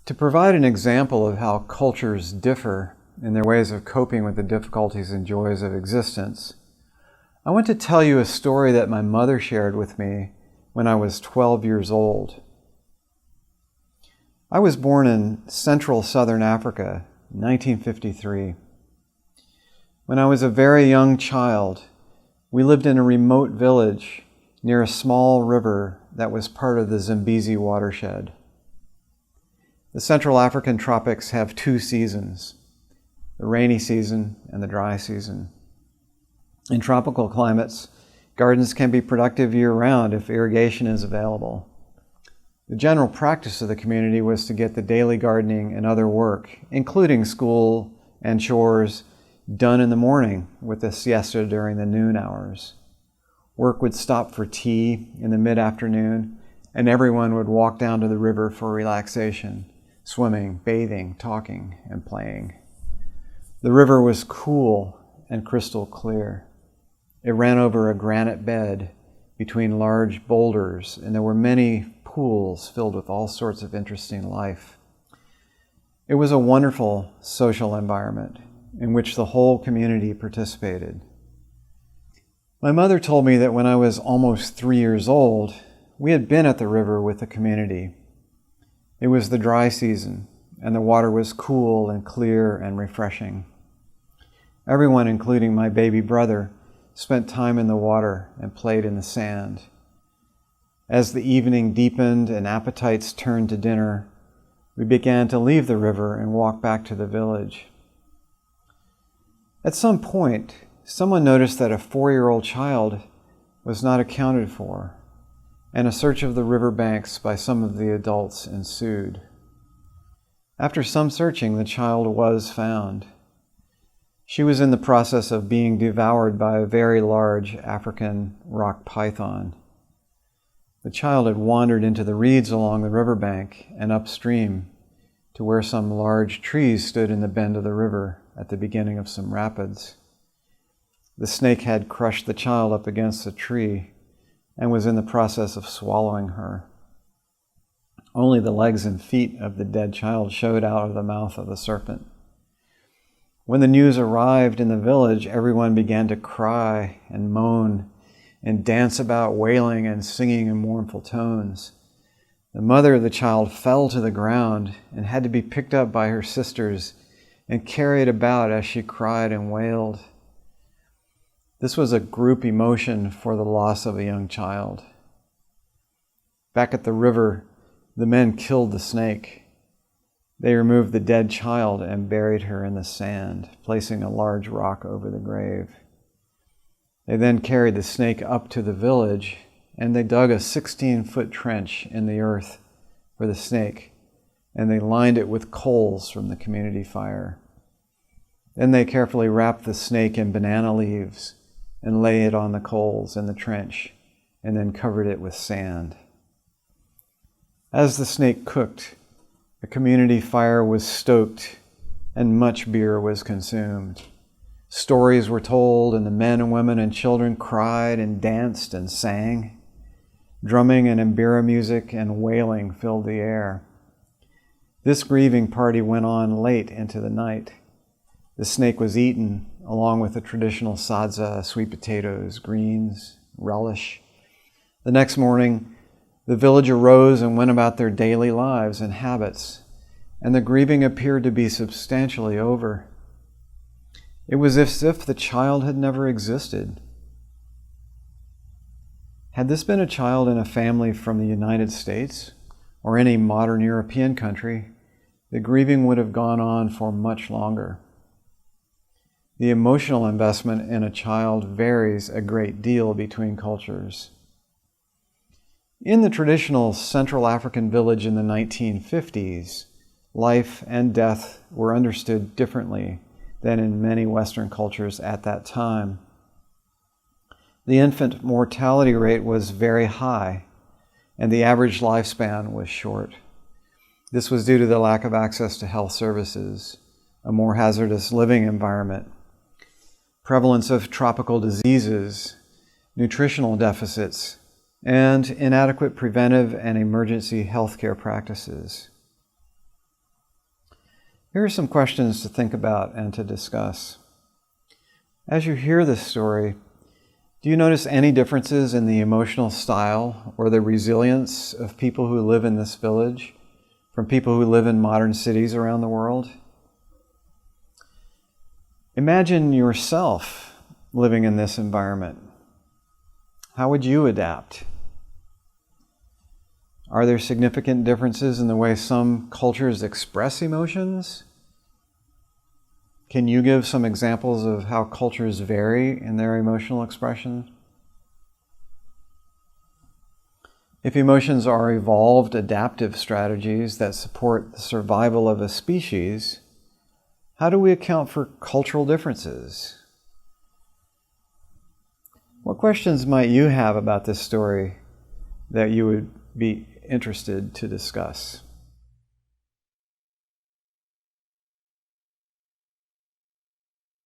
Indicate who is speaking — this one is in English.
Speaker 1: To provide an example of how cultures differ in their ways of coping with the difficulties and joys of existence, I want to tell you a story that my mother shared with me when I was 12 years old. I was born in central southern Africa in 1953. When I was a very young child, we lived in a remote village near a small river that was part of the Zambezi watershed. The Central African tropics have two seasons, the rainy season and the dry season. In tropical climates, gardens can be productive year-round if irrigation is available. The general practice of the community was to get the daily gardening and other work, including school and chores, done in the morning with a siesta during the noon hours. Work would stop for tea in the mid-afternoon, and everyone would walk down to the river for relaxation, swimming, bathing, talking, and playing. The river was cool and crystal clear. It ran over a granite bed between large boulders, and there were many pools filled with all sorts of interesting life. It was a wonderful social environment in which the whole community participated. My mother told me that when I was almost 3 years old, we had been at the river with the community. It was the dry season, and the water was cool and clear and refreshing. Everyone, including my baby brother, spent time in the water and played in the sand. As the evening deepened and appetites turned to dinner, we began to leave the river and walk back to the village. At some point, someone noticed that a 4-year-old child was not accounted for, and a search of the river banks by some of the adults ensued. After some searching, the child was found. She was in the process of being devoured by a very large African rock python. The child had wandered into the reeds along the riverbank and upstream to where some large trees stood in the bend of the river at the beginning of some rapids. The snake had crushed the child up against a tree and was in the process of swallowing her. Only the legs and feet of the dead child showed out of the mouth of the serpent. When the news arrived in the village, everyone began to cry and moan and dance about, wailing and singing in mournful tones. The mother of the child fell to the ground and had to be picked up by her sisters and carried about as she cried and wailed. This was a group emotion for the loss of a young child. Back at the river, the men killed the snake. They removed the dead child and buried her in the sand, placing a large rock over the grave. They then carried the snake up to the village, and they dug a 16-foot trench in the earth for the snake, and they lined it with coals from the community fire. Then they carefully wrapped the snake in banana leaves and lay it on the coals in the trench, and then covered it with sand. As the snake cooked, a community fire was stoked and much beer was consumed. Stories were told, and the men and women and children cried and danced and sang. Drumming and mbira music and wailing filled the air. This grieving party went on late into the night. The snake was eaten along with the traditional sadza, sweet potatoes, greens, relish. The next morning, the village arose and went about their daily lives and habits, and the grieving appeared to be substantially over. It was as if the child had never existed. Had this been a child in a family from the United States or any modern European country, the grieving would have gone on for much longer. The emotional investment in a child varies a great deal between cultures. In the traditional Central African village in the 1950s, life and death were understood differently than in many Western cultures at that time. The infant mortality rate was very high, and the average lifespan was short. This was due to the lack of access to health services, a more hazardous living environment, prevalence of tropical diseases, nutritional deficits, and inadequate preventive and emergency healthcare practices. Here are some questions to think about and to discuss. As you hear this story, do you notice any differences in the emotional style or the resilience of people who live in this village from people who live in modern cities around the world? Imagine yourself living in this environment. How would you adapt? Are there significant differences in the way some cultures express emotions? Can you give some examples of how cultures vary in their emotional expression? If emotions are evolved adaptive strategies that support the survival of a species, how do we account for cultural differences? What questions might you have about this story that you would be interested to discuss?